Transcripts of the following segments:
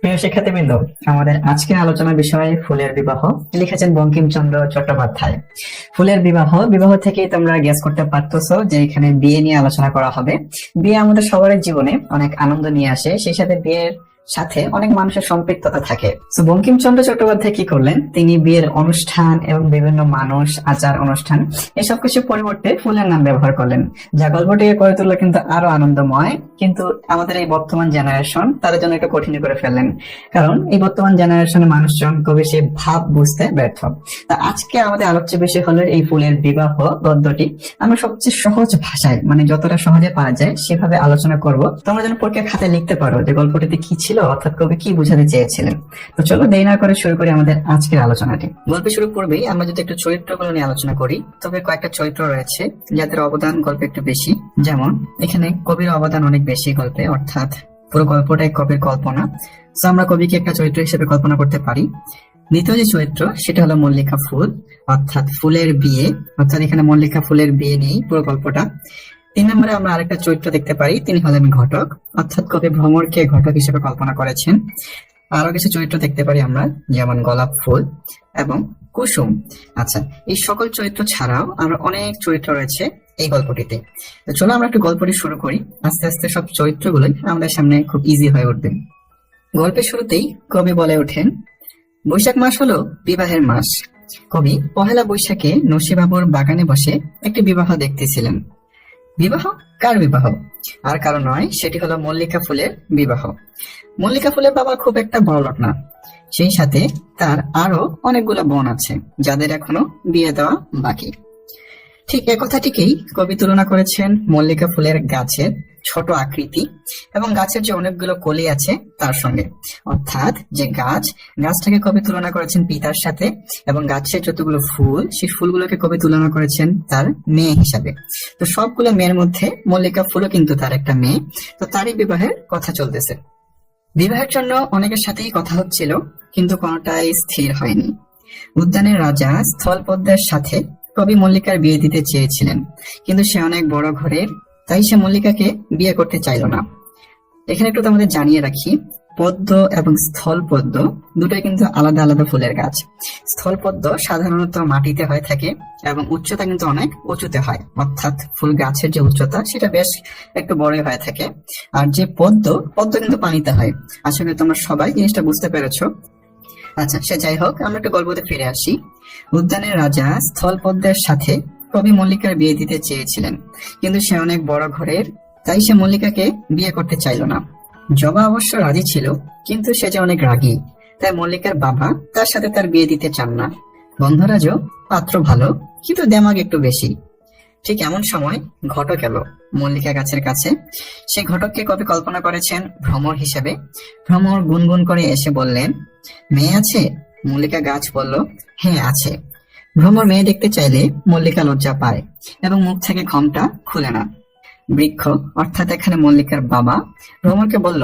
প্রিয় শিক্ষার্থীবৃন্দ, আমাদের আজকের আলোচনার বিষয় ফুলের বিবাহ। লিখেছেন বঙ্কিমচন্দ্র চট্টোপাধ্যায়। ফুলের বিবাহ বিবাহ থেকে তোমরা গেস করতে পারতেছো যে এখানে বিয়ে নিয়ে আলোচনা করা হবে। বিয়ে আমাদের সবার জীবনে অনেক আনন্দ নিয়ে আসে, সেই সাথে বিয়ের সাথে অনেক মানুষের সম্পৃক্ততা থাকে। তো বঙ্কিমচন্দ্র চট্টোপাধ্যায় কি করলেন, তিনি বিয়ের অনুষ্ঠান এবং বিভিন্ন মানুষ, আচার অনুষ্ঠান এসব কিছু পরিবর্তে ফুলের নাম ব্যবহার করলেন, যা গল্পটিকে করে তুললো কিন্তু আরো আনন্দময়। কিন্তু আমাদের এই বর্তমান জেনারেশন তাদের জন্য একটু কঠিন করে ফেললেন, কারণ এই বর্তমান জেনারেশনের মানুষজন কবি সে ভাব বুঝতে ব্যর্থ। তা আজকে আমাদের আলোচ্য বিষয় হলো এই ফুলের বিবাহ গদ্যটি। আমরা সবচেয়ে সহজ ভাষায়, মানে যতটা সহজে পারা যায় সেভাবে আলোচনা করব। তোমরা যেন পরীক্ষার খাতায় লিখতে পারো যে গল্পটিতে কি ছিল, অর্থাৎ কবি কি বোঝাতে চেয়েছিলেন। তো চলো দেরি না করে শুরু করি আমাদের আজকের আলোচনাটি। গল্পে শুরু করবেই আমরা যদি একটু চরিত্রগুলো নিয়ে আলোচনা করি, তবে কয়েকটা চরিত্র রয়েছে যাদের অবদান গল্পে একটু বেশি। যেমন এখানে কবির অবদান অনেক বেশি গল্পে, অর্থাৎ পুরো গল্পটাই কবির কল্পনা। তো আমরা কবিকে একটা চরিত্র হিসেবে কল্পনা করতে পারি। দ্বিতীয় যে চরিত্র সেটা হলো মল্লিকা ফুল, অর্থাৎ ফুলের বিয়ে, অর্থাৎ এখানে মল্লিকা ফুলের বিয়ে নেই পুরো গল্পটা। 3 নম্বরে আমরা আরেকটা চরিত্র দেখতে পারি, তিনি হলেন ঘটক, অর্থাৎ কবি ভ্রমরকে ঘটক হিসেবে কল্পনা করেছেন। আরো কিছু চরিত্র দেখতে পারি আমরা, যেমন গোলাপ ফুল এবং কুসুম। আচ্ছা, এই সকল চরিত্র ছাড়াও আরো অনেক চরিত্র রয়েছে এই গল্পটিতে। তো চলো আমরা একটু গল্পটি শুরু করি। আস্তে আস্তে সব চরিত্রগুলোই আমাদের সামনে খুব ইজি হয়ে উঠবে। গল্পের শুরুতেই কবি বলে ওঠেন, বৈশাখ মাস হলো বিবাহের মাস। কবি পহেলা বৈশাখে নসিবাবুর বাগানে বসে একটি বিবাহ দেখতেছিলেন। বিবাহ? কার বিবাহ? আর কারো নয়, সেটি হলো মল্লিকা ফুলের বিবাহ। মল্লিকা ফুলের বাবা খুব একটা বড়লোক না, সেই সাথে তার আরো অনেকগুলো বোন আছে যাদের এখনো বিয়ে দেওয়া বাকি। ঠিক এ কথাটিকেই কবি তুলনা করেছেন মল্লিকা ফুলের গাছের ছোট আকৃতি এবং গাছের যে অনেকগুলো কলি আছে তার সঙ্গে। অর্থাৎ যে গাছটাকে কবি তুলনা করেছেন পিতার সাথে, এবং গাছের যতগুলো ফুল সেই ফুলগুলোকে কবি তুলনা করেছেন তার মেয়ে হিসাবে। তো সবগুলো মেয়ের মধ্যে মল্লিকা ফুলও কিন্তু তার একটা মেয়ে। তো তারই বিবাহের কথা চলতেছে। বিবাহের জন্য অনেকের সাথেই কথা হচ্ছিল, কিন্তু কোনোটাই স্থির হয়নি। উদ্যানের রাজা স্থলপদ্মের সাথে কবি মল্লিকার বিয়ে দিতে চেয়েছিলেন, কিন্তু সে অনেক বড় ঘরের, তাই সে মল্লিকাকে বিয়ে করতে চাইল না। এখানে একটু তোমাদের জানিয়ে রাখি, পদ্ম এবং স্থলপদ্ম দুটোই কিন্তু আলাদা আলাদা ফুলের গাছ। স্থলপদ্ম সাধারণত মাটিতে হয়ে থাকে এবং উচ্চতা কিন্তু অনেক উঁচুতে হয়, অর্থাৎ ফুল গাছের যে উচ্চতা সেটা বেশ একটু বড় হয়ে থাকে। আর যে পদ্ম কিন্তু পানিতে হয়। আশা করি তোমরা সবাই জিনিসটা বুঝতে পেরেছো। আচ্ছা, সে যাই হোক, আমরা একটা গল্পতে ফিরে আসি। উদ্যানের রাজা স্থলপদ্মের সাথে কবি মল্লিকার বিয়ে দিতে চেয়েছিলেন, কিন্তু সে অনেক বড় ঘরের, তাই সে মল্লিকাকে বিয়ে করতে চাইল না। জবা অবশ্য রাজি ছিল, কিন্তু সে যে অনেক রাগী, তাই মল্লিকার বাবা তার সাথে তার বিয়ে দিতে চান না। গন্ধরাজও পাত্র ভালো, কিন্তু দেমাগ একটু বেশি। ঠিক এমন সময় ঘটক এলো মল্লিকা গাছের কাছে। সে ঘটককে কবি কল্পনা করেছেন ভ্রমর হিসেবে। ভ্রমর গুনগুন করে এসে বললেন, মেয়ে আছে? মল্লিকা গাছ বলল, হ্যাঁ আছে। ভ্রমর মেয়ে দেখতে চাইলে মল্লিকা লজ্জা পায় এবং মুখ থেকে ঘোমটা খুলে না। বৃক্ষ, অর্থাৎ এখানে মল্লিকার বাবা, ভ্রমরকে বলল,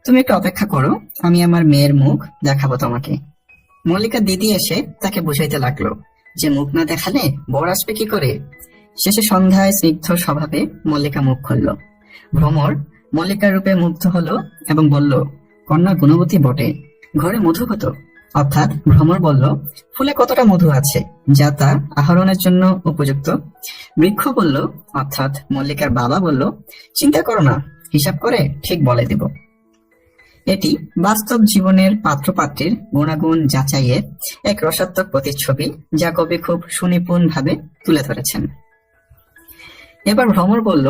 তুমি একটু অপেক্ষা করো, আমি আমার মেয়ের মুখ দেখাবো তোমাকে। মল্লিকা দিদি এসে তাকে বুঝাইতে লাগলো যে মুখ না দেখালে বর আসবে কি করে। শেষে সন্ধ্যায় স্নিগ্ধ স্বভাবে মল্লিকা মুখ খুলল। ভ্রমর মল্লিকার রূপে মুগ্ধ হলো এবং বলল, কন্যা গুণবতী বটে, ঘরে মধু কত? অর্থাৎ ভ্রমর বলল, ফুলে কতটা মধু আছে যা তার আহরণের জন্য উপযুক্ত। বৃক্ষ বলল, অর্থাৎ মল্লিকার বাবা বলল, চিন্তা করো না, হিসাব করে ঠিক বলে দেব। এটি বাস্তব জীবনের পাত্রপাত্রীর গুণাগুণ যাচাইয়ের এক রসাত্মক প্রতিচ্ছবি, যা কবি খুব সুনিপুণ ভাবে তুলে ধরেছেন। এবার ভ্রমর বলল,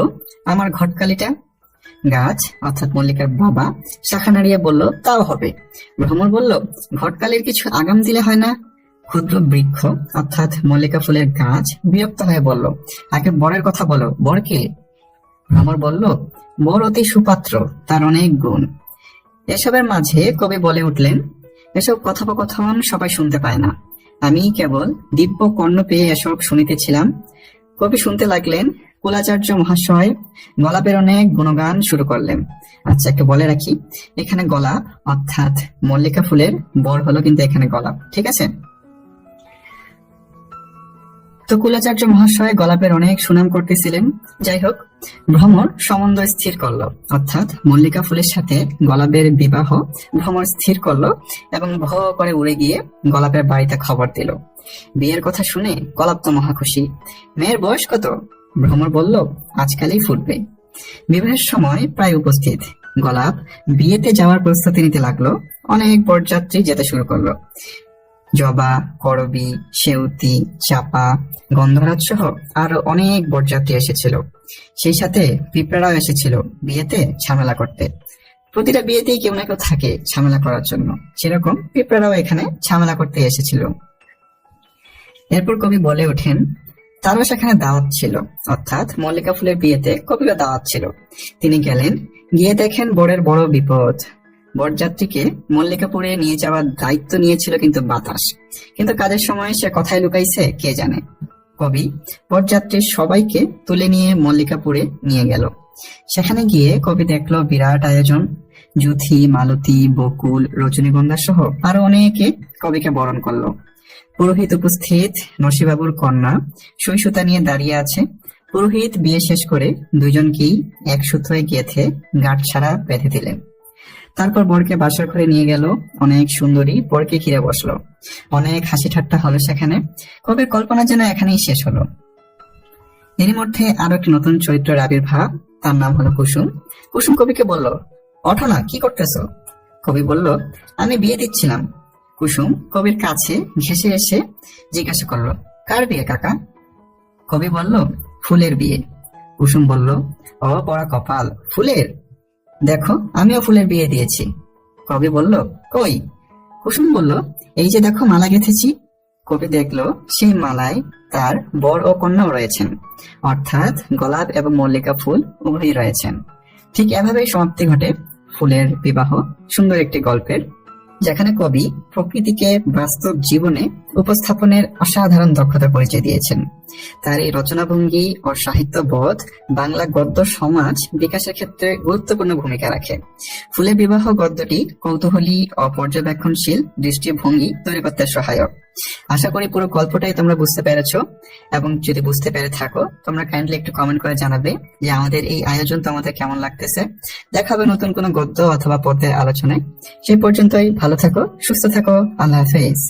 আমার ঘটকালিটা? গাছ, অর্থাৎ মল্লিকার বাবা, শাখা নাড়িয়ে বলল, তাও হবে। ভ্রমর বলল, ঘটকালির কিছু আগাম দিলে হয় না? ক্ষুদ্র বৃক্ষ, অর্থাৎ মল্লিকা ফুলের গাছ, বিরক্ত হয়ে বলল, আগে বরের কথা বলো, বর কে? ভ্রমর বলল, বর অতি সুপাত্র, তার অনেক গুণ। এসবের মাঝে কবি বলে উঠলেন, এসব কথোপকথন সবাই শুনতে পায় না, আমি কেবল দিব্য কর্ণ পেয়ে এসব শুনিতেছিলাম। কবি শুনতে লাগলেন। কুলাচার্য মহাশয় গোলাপের অনেক গুণগান শুরু করলেন। আচ্ছা, একটু বলে রাখি, এখানে গোলাপ অর্থাৎ মল্লিকা ফুলের বর হলো কিন্তু এখানে গোলাপ, ঠিক আছে। তো কুলাচার্য মহাশয় গোলাপের অনেক সুনাম করতেছিলেন। যাই হোক, ভ্রমর সম্বন্ধ স্থির করলো, অর্থাৎ মল্লিকা ফুলের সাথে গোলাপের বিবাহ ভ্রমর স্থির করলো এবং ভ করে উড়ে গিয়ে গোলাপের বাড়িতে খবর দিল। বিয়ের কথা শুনে গোলাপ তো মহা খুশি। মেয়ের বয়স কত? ভ্রমর বলল, আজকালই ফুটবে। বিবাহের সময় প্রায় উপস্থিত। গোলাপ বিয়েতে যাওয়ার প্রস্তুতি নিতে লাগলো। অনেক বরযাত্রী যেতে শুরু করলো। জবা, করবী, সেউতি, চাপা, গন্ধরাজ সহ আরো অনেক বরযাত্রী এসেছিল। সেই সাথে পিঁপড়ারাও এসেছিল বিয়েতে ঝামেলা করতে। প্রতিটা বিয়েতেই কেউ না কেউ থাকে ঝামেলা করার জন্য, সেরকম পিঁপড়ারাও এখানে ঝামেলা করতে এসেছিল। এরপর কবি বলে ওঠেন, তারও সেখানে দাওয়াত ছিল, অর্থাৎ মল্লিকা ফুলের বিয়েতে কবিরও দাওয়াত ছিল। তিনি গেলেন, গিয়ে দেখেন বরের বড় বিপদ। বরযাত্রীকে মল্লিকাপুরে নিয়ে যাওয়ার দায়িত্ব নিয়েছিল কিন্তু বাতাস, কিন্তু কাজের সময় সে কোথায় লুকাইছে কে জানে। কবি বরযাত্রীর সবাইকে তুলে নিয়ে মল্লিকাপুরে নিয়ে গেল। সেখানে গিয়ে কবি দেখলো বিরাট আয়োজন। যুথি, মালতী, বকুল, রজনীগন্ধা সহ আরো অনেকে কবিকে বরণ করলো। পুরোহিত উপস্থিত। নসিবাবুর কন্যা সহিসুতা নিয়ে দাঁড়িয়ে আছে। পুরোহিত বিয়ে শেষ করে দুইজনকেই এক সূত্রে গেঁথে গাঁটছাড়া বেঁধে দিলেন। তারপর বরকে বাসর ঘরে নিয়ে গেল। অনেক সুন্দরী বরকে ঘিরে বসলো। অনেক হাসি ঠাট্টা হলো সেখানে। কবির কল্পনা যেন এখানেই শেষ হলো। এরই মধ্যে আরো একটি নতুন চরিত্রের আবির্ভাব। তার নাম হলো কুসুম। কুসুম কবিকে বলল, ওঠো না, কি করতেছো? কবি বলল, আমি বিয়ে দিচ্ছিলাম। কুসুম কবির কাছে ঘেঁষে এসে জিজ্ঞাসা করলো, কার বিয়ে কাকা? কবি বলল, ফুলের বিয়ে। কুসুম বলল, ও পড়া কপাল, ফুলের? দেখো, আমিও ফুলের বিয়ে দিয়েছি। কবি বলল, কই? কুসুম বলল, এই যে দেখো মালা গেঁথেছি। কবি দেখলো সেই মালায় তার বর ও কন্যাও রয়েছেন, অর্থাৎ গোলাপ এবং মল্লিকা ফুল উভয়ই রয়েছেন। ঠিক এভাবেই সমাপ্তি ঘটে ফুলের বিবাহ, সুন্দর একটি গল্পের, যেখানে কবি প্রকৃতিকে বাস্তব জীবনে উপস্থাপনের অসাধারণ দক্ষতা পরিচয় দিয়েছেন। তার এই রচনাভঙ্গি ও সাহিত্যবোধ বাংলা গদ্য সমাজ বিকাশের ক্ষেত্রে গুরুত্বপূর্ণ ভূমিকা রাখে। ফুলের বিবাহ গদ্যটি কৌতূহলী ও পর্যবেক্ষণশীল দৃষ্টিভঙ্গি তৈরি করতে সহায়ক। আশা করি পুরো গল্পটাই তোমরা বুঝতে পেরেছো, এবং যদি বুঝতে পেরে থাকো তোমরা কাইন্ডলি একটু কমেন্ট করে জানাবে যে আমাদের এই আয়োজন তোমাদের কেমন লাগতেছে। দেখা হবে নতুন কোনো গদ্য অথবা পদ্যের আলোচনায়। সেই পর্যন্তই ভালো থাকো, সুস্থ থাকো। আল্লাহ হাফেজ।